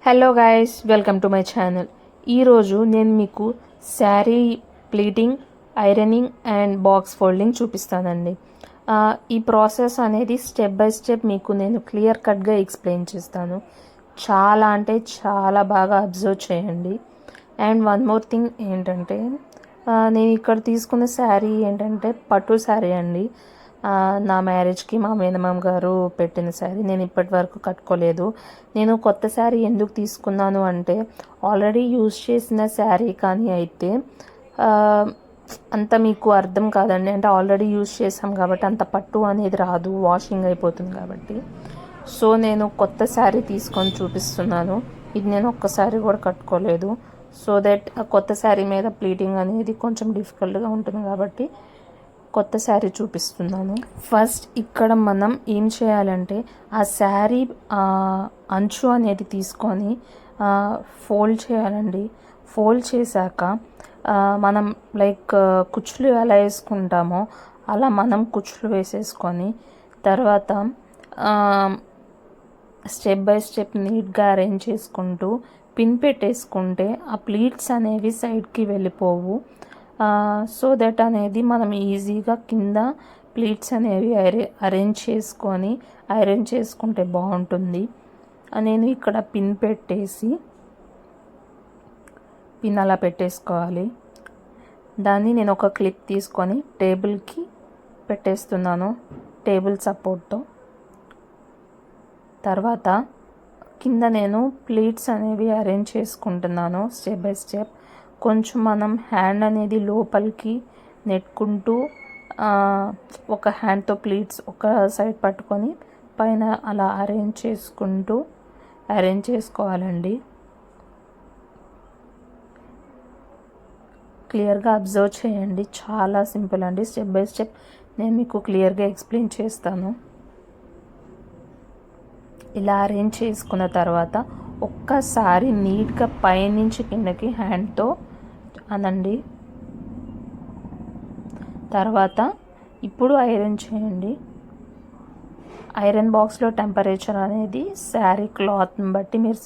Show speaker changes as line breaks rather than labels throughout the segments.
Hello guys, welcome to my channel. ఈరోజు నేను మీకు sari pleating, ironing and box folding చూపిస్తానండి. ఈ ప్రాసెస్ అనేది స్టెప్ బై స్టెప్ మీకు నేను క్లియర్ కట్గా ఎక్స్ప్లెయిన్ చేస్తాను. చాలా అంటే చాలా బాగా అబ్జర్వ్ చేయండి. అండ్ వన్ మోర్ థింగ్ ఏంటంటే, నేను ఇక్కడ తీసుకున్న శారీ ఏంటంటే పట్టు శారీ అండి. నా మ్యారేజ్కి మా మేనమామ గారు పెట్టిన శారీ. నేను ఇప్పటి వరకు కట్టుకోలేదు. నేను కొత్త శారీ ఎందుకు తీసుకున్నాను అంటే, ఆల్రెడీ యూజ్ చేసిన శారీ కానీ అయితే అంత మీకు అర్థం కాదండి. అంటే ఆల్రెడీ యూజ్ చేసాం కాబట్టి అంత పట్టు అనేది రాదు, వాషింగ్ అయిపోతుంది కాబట్టి. సో నేను కొత్త శారీ తీసుకొని చూపిస్తున్నాను. ఇది నేను ఒక్కసారి కూడా కట్టుకోలేదు. సో దట్ ఆ కొత్త శారీ మీద ప్లీటింగ్ అనేది కొంచెం డిఫికల్ట్గా ఉంటుంది కాబట్టి కొత్త శారీ చూపిస్తున్నాను. ఫస్ట్ ఇక్కడ మనం ఏం చేయాలంటే, ఆ శారీ అంచు అనేది తీసుకొని ఫోల్డ్ చేయాలండి. ఫోల్డ్ చేశాక మనం లైక్ కుచ్చులు ఎలా వేసుకుంటామో అలా మనం కుచ్చులు వేసేసుకొని తర్వాత స్టెప్ బై స్టెప్ నీట్గా అరేంజ్ చేసుకుంటూ పిన్ పెట్టేసుకుంటే ఆ ప్లీట్స్ అనేవి సైడ్కి వెళ్ళిపోవు. సో దట్ అనేది మనం ఈజీగా కింద ప్లీట్స్ అనేవి అరేంజ్ చేసుకుంటే బాగుంటుంది. నేను ఇక్కడ పిన్ పెట్టేసి పిన్ అలా పెట్టేసుకోవాలి. దాన్ని నేను ఒక క్లిప్ తీసుకొని టేబుల్కి పెట్టేస్తున్నాను, టేబుల్ సపోర్ట్తో. తర్వాత కింద నేను ప్లీట్స్ అనేవి అరేంజ్ చేసుకుంటున్నాను స్టెప్ బై స్టెప్. కొంచెం మనం హ్యాండ్ అనేది లోపలికి నెట్టుకుంటూ ఒక హ్యాండ్తో ప్లీట్స్ ఒక సైడ్ పట్టుకొని పైన అలా అరేంజ్ చేసుకోవాలండి. క్లియర్గా అబ్జర్వ్ చేయండి. చాలా సింపుల్ అండి. స్టెప్ బై స్టెప్ నేను మీకు క్లియర్గా ఎక్స్ప్లెయిన్ చేస్తాను. ఇలా అరేంజ్ చేసుకున్న తర్వాత ఒక్కసారి నీట్గా పైనుంచి కిందకి హ్యాండ్తో అనండి. తర్వాత ఇప్పుడు ఐరన్ చేయండి. ఐరన్ బాక్స్లో టెంపరేచర్ అనేది శారీ క్లాత్ని బట్టి మీరు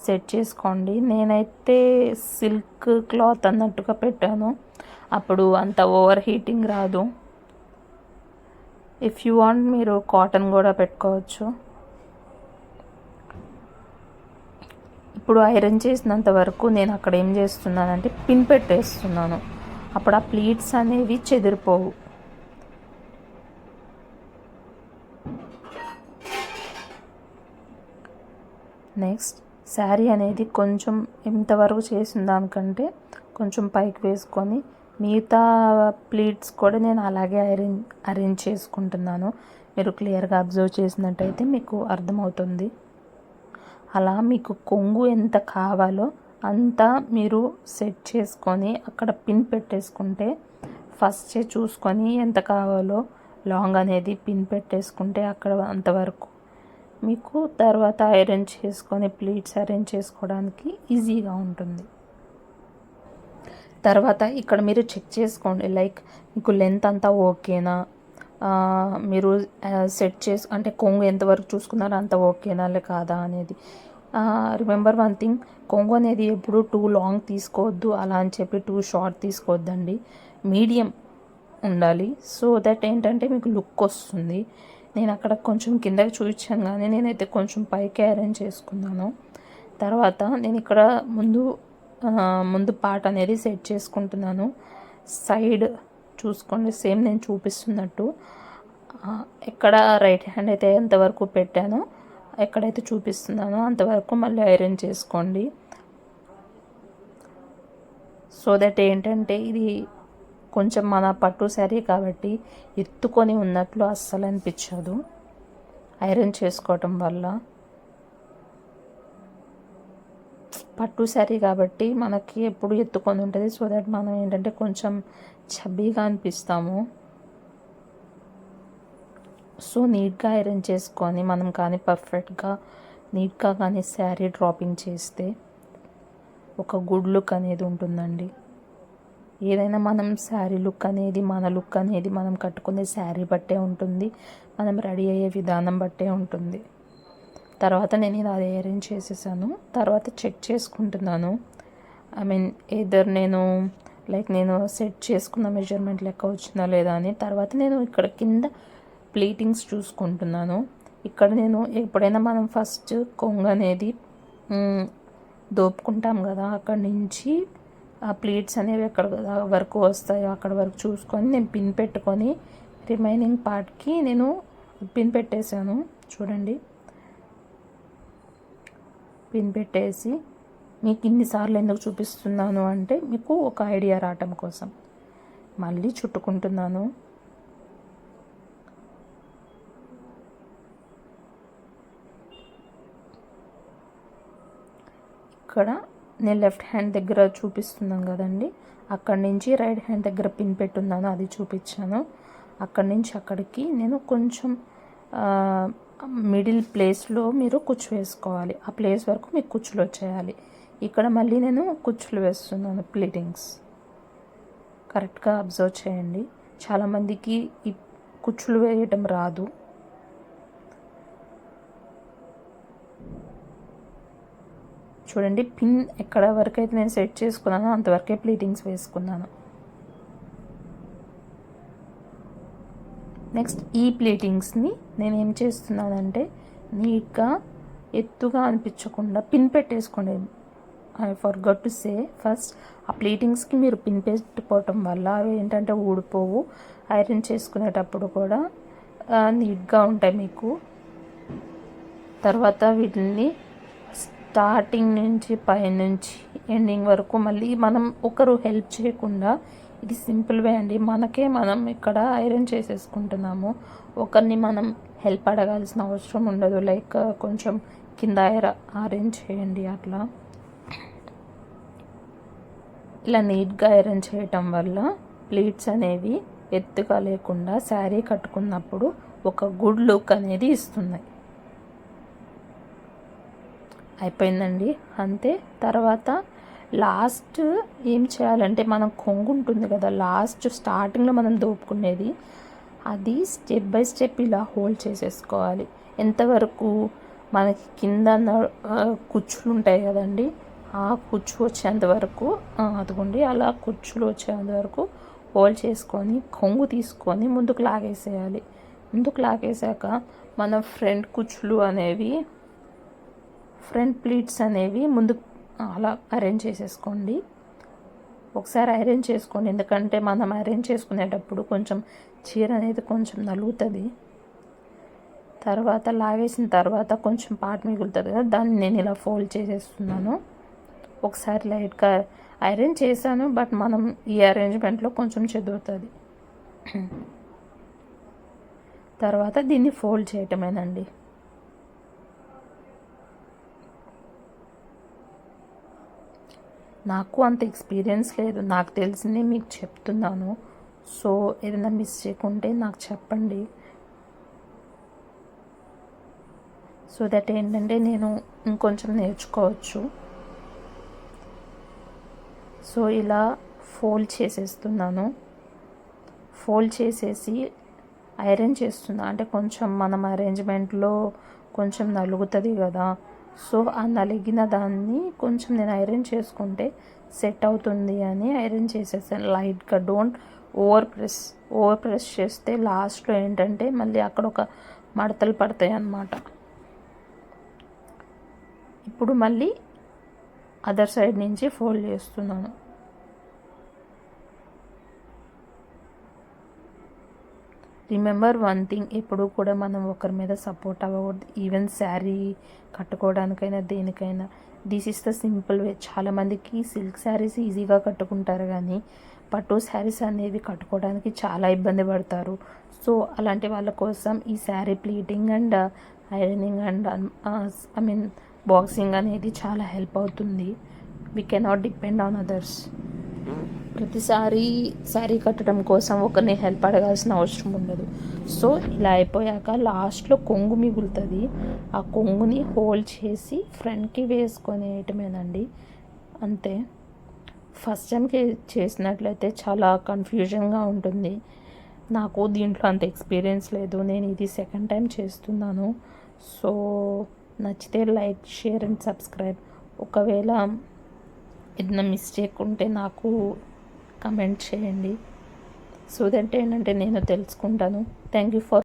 సెట్ చేసుకోండి. నేనైతే సిల్క్ క్లాత్ అన్నట్టుగా పెట్టాను, అప్పుడు అంత ఓవర్ హీటింగ్ రాదు. ఇఫ్ యూ వాంట్ మీరు కాటన్ కూడా పెట్టుకోవచ్చు. ఇప్పుడు ఐరన్ చేసినంత వరకు నేను అక్కడ ఏం చేస్తున్నానంటే పిన్ పెట్టేస్తున్నాను. అప్పుడు ఆ ప్లీట్స్ అనేవి చెదిరిపోవు. నెక్స్ట్ శారీ అనేది కొంచెం ఎంతవరకు చేసిన దానికంటే కొంచెం పైకి వేసుకొని మిగతా ప్లీట్స్ కూడా నేను అలాగే అరేంజ్ చేసుకుంటున్నాను. మీరు క్లియర్గా అబ్జర్వ్ చేసినట్టయితే మీకు అర్థమవుతుంది. అలా మీకు కొంగు ఎంత కావాలో అంతా మీరు సెట్ చేసుకొని అక్కడ పిన్ పెట్టేసుకుంటే, ఫస్ట్ చూసుకొని ఎంత కావాలో లాంగ్ అనేది పిన్ పెట్టేసుకుంటే అక్కడ అంతవరకు మీకు తర్వాత ఐరన్ చేసుకొని ప్లీట్స్ అరేంజ్ చేసుకోవడానికి ఈజీగా ఉంటుంది. తర్వాత ఇక్కడ మీరు చెక్ చేసుకోండి, లైక్ మీకు లెంత్ అంతా ఓకేనా, మీరు సెట్ అంటే కొంగు ఎంతవరకు చూసుకున్నారో అంత ఓకేనా కాదా అనేది. రిమెంబర్ వన్ థింగ్, కొంగు అనేది ఎప్పుడు టూ లాంగ్ తీసుకోవద్దు, అలా అని చెప్పి టూ షార్ట్ తీసుకోవద్దండి. మీడియం ఉండాలి. సో దట్ ఏంటంటే మీకు లుక్ వస్తుంది. నేను అక్కడ కొంచెం కిందకి చూపించాను కానీ నేనైతే కొంచెం పైకి అరేంజ్ చేసుకున్నాను. తర్వాత నేను ఇక్కడ ముందు పార్ట్ అనేది సెట్ చేసుకుంటున్నాను. సైడ్ చూసుకోండి, సేమ్ నేను చూపిస్తున్నట్టు. ఎక్కడ రైట్ హ్యాండ్ అయితే ఎంతవరకు పెట్టానో, ఎక్కడైతే చూపిస్తున్నానో అంతవరకు మళ్ళీ ఐరన్ చేసుకోండి. సో దట్ ఏంటంటే ఇది కొంచెం మన పట్టు శారీ కాబట్టి ఎత్తుకొని ఉన్నట్లు అస్సలు అనిపించదు ఐరన్ చేసుకోవటం వల్ల. పట్టు శారీ కాబట్టి మనకి ఎప్పుడు ఎత్తుకొని ఉంటుంది. సో దట్ మనం ఏంటంటే కొంచెం చబ్బీగా అనిపిస్తాము. సో నీట్గా ఐరన్ చేసుకొని మనం కానీ పర్ఫెక్ట్గా నీట్గా కానీ శారీ డ్రాపింగ్ చేస్తే ఒక గుడ్ లుక్ అనేది ఉంటుందండి. ఏదైనా మనం శారీ లుక్ అనేది, మన లుక్ అనేది మనం కట్టుకునే శారీ బట్టే ఉంటుంది, మనం రెడీ అయ్యే విధానం బట్టే ఉంటుంది. తర్వాత నేను ఇది అది అరేంజ్ చేసేసాను. తర్వాత చెక్ చేసుకుంటున్నాను. ఐ మీన్ నేను సెట్ చేసుకున్న మెజర్మెంట్ లెక్క వచ్చిందా లేదా అని. తర్వాత నేను ఇక్కడ కింద ప్లీటింగ్స్ చూసుకుంటున్నాను. ఇక్కడ నేను ఎప్పుడైనా మనం ఫస్ట్ కొంగు అనేది దోపుకుంటాం కదా, అక్కడి నుంచి ఆ ప్లీట్స్ అనేవి ఎక్కడ వరకు వస్తాయో అక్కడ వరకు చూసుకొని నేను పిన్ పెట్టుకొని రిమైనింగ్ పార్ట్కి నేను పిన్ పెట్టేశాను. చూడండి, పిన్ పెట్టేసి మీకు ఇన్నిసార్లు ఎందుకు చూపిస్తున్నాను అంటే మీకు ఒక ఐడియా రావటం కోసం మళ్ళీ చుట్టుకుంటున్నాను. ఇక్కడ నేను లెఫ్ట్ హ్యాండ్ దగ్గర చూపిస్తున్నాను కదండి, అక్కడి నుంచి రైట్ హ్యాండ్ దగ్గర పిన్ పెట్టున్నాను, అది చూపించాను. అక్కడి నుంచి అక్కడికి నేను కొంచెం మిడిల్ ప్లేస్లో మీరు కుచ్చు వేసుకోవాలి. ఆ ప్లేస్ వరకు మీకు కుచ్చులు వచ్చేయాలి. ఇక్కడ మళ్ళీ నేను కుచ్చులు వేస్తున్నాను. ప్లీటింగ్స్ కరెక్ట్గా అబ్జర్వ్ చేయండి. చాలామందికి ఈ కుచ్చులు వేయటం రాదు. చూడండి, పిన్ ఎక్కడ వరకు అయితే నేను సెట్ చేసుకున్నానో అంతవరకే ప్లీటింగ్స్ వేసుకున్నాను. నెక్స్ట్ ఈ ప్లీటింగ్స్ని నేను ఏం చేస్తున్నానంటే నీట్గా ఎత్తుగా అనిపించకుండా పిన్ పెట్టేసుకోండి. I forgot to say, first ఆ ప్లీటింగ్స్కి మీరు పిన్ పెట్టుకోవటం వల్ల అవి ఏంటంటే ఊడిపోవు. ఐరన్ చేసుకునేటప్పుడు కూడా నీట్గా ఉంటాయి మీకు. తర్వాత వీటిని స్టార్టింగ్ నుంచి పైనుంచి ఎండింగ్ వరకు మళ్ళీ మనం ఒకరు హెల్ప్ చేయకుండా, ఇది సింపుల్ వే అండి, మనకే మనం ఇక్కడ ఐరన్ చేసేసుకుంటున్నాము. ఒకరిని మనం హెల్ప్ అడగాల్సిన అవసరం ఉండదు. లైక్ కొంచెం కింద ఐరన్ చేయండి, అట్లా ఇలా నీట్గా ఐరన్ చేయటం వల్ల ప్లీట్స్ అనేవి ఎత్తుగా లేకుండా శారీ కట్టుకున్నప్పుడు ఒక గుడ్ లుక్ అనేది ఇస్తున్నాయి. అయిపోయిందండి, అంతే. తర్వాత లాస్ట్ ఏం చేయాలంటే మనం కొంగు ఉంటుంది కదా, లాస్ట్ స్టార్టింగ్లో మనం దోపుకునేది, అది స్టెప్ బై స్టెప్ ఇలా హోల్డ్ చేసేసుకోవాలి. ఎంతవరకు మనకి కింద కుచ్చులు ఉంటాయి కదండి, ఆ కుచ్చు వచ్చేంత వరకు, అదిగోండి అలా కుచ్చులు వచ్చేంత వరకు హోల్డ్ చేసుకొని కొంగు తీసుకొని ముందుకు లాగేసేయాలి. ముందుకు లాగేసాక మన ఫ్రంట్ కుచ్చులు అనేవి, ఫ్రంట్ ప్లీట్స్ అనేవి ముందు అలా అరేంజ్ చేసేసుకోండి. ఒకసారి ఐరన్ చేసుకోండి, ఎందుకంటే మనం ఐరన్ చేసుకునేటప్పుడు కొంచెం చీర అనేది కొంచెం నలుగుతుంది. తర్వాత లాగేసిన తర్వాత కొంచెం పార్ట్ మిగులుతుంది కదా, దాన్ని నేను ఇలా ఫోల్డ్ చేసేస్తున్నాను. ఒకసారి లైట్గా ఐరన్ చేశాను, బట్ మనం ఈ అరేంజ్మెంట్లో కొంచెం చెదురుతుంది. తర్వాత దీన్ని ఫోల్డ్ చేయటమేనండి. నాకు అంత ఎక్స్పీరియన్స్ లేదు, నాకు తెలిసిందే మీకు చెప్తున్నాను. సో ఏదైనా మిస్టేక్ ఉంటే నాకు చెప్పండి. సో దట్ ఏంటంటే నేను ఇంకొంచెం నేర్చుకోవచ్చు. సో ఇలా ఫోల్డ్ చేసేస్తున్నాను. ఫోల్డ్ చేసేసి ఐరన్ చేస్తున్నా. అంటే కొంచెం మనం అరేంజ్మెంట్లో కొంచెం నలుగుతుంది కదా, సో ఆ నలిగిన దాన్ని కొంచెం నేను ఐరన్ చేసుకుంటే సెట్ అవుతుంది అని ఐరన్ చేసేసాను లైట్గా. డోంట్ ఓవర్ ప్రెస్ చేస్తే లాస్ట్లో ఏంటంటే మళ్ళీ అక్కడ ఒక మడతలు పడతాయి అన్నమాట. ఇప్పుడు మళ్ళీ అదర్ సైడ్ నుంచి ఫోల్డ్ చేస్తున్నాను. రిమెంబర్ వన్ థింగ్, ఎప్పుడు కూడా మనం ఒకరి మీద సపోర్ట్ అవ్వకూడదు. ఈవెన్ శారీ కట్టుకోవడానికైనా దేనికైనా this is the simple way. చాలామందికి సిల్క్ శారీస్ ఈజీగా కట్టుకుంటారు, కానీ పట్టు శారీస్ అనేవి కట్టుకోవడానికి చాలా ఇబ్బంది పడతారు. సో అలాంటి వాళ్ళ కోసం ఈ sari pleating and ironing and boxing అనేది చాలా హెల్ప్ అవుతుంది. We cannot depend on others. ప్రతిసారి శారీ కట్టడం కోసం ఒకరిని హెల్ప్ అడగాల్సిన అవసరం ఉండదు. సో ఇలా అయిపోయాక లాస్ట్లో కొంగు మిగులుతుంది, ఆ కొంగుని హోల్డ్ చేసి ఫ్రంట్కి వేసుకొనేయటమేనండి, అంతే. ఫస్ట్ టైంకి చేసినట్లయితే చాలా కన్ఫ్యూజన్గా ఉంటుంది. నాకు దీంట్లో అంత ఎక్స్పీరియన్స్ లేదు, నేను ఇది సెకండ్ టైం చేస్తున్నాను. సో నచ్చితే లైక్, షేర్ అండ్ సబ్స్క్రైబ్. ఒకవేళ ఏదైనా మిస్టేక్ ఉంటే నాకు కమెంట్ చేయండి. సో దట్ ఏంటంటే నేను తెలుసుకుంటాను. Thank you for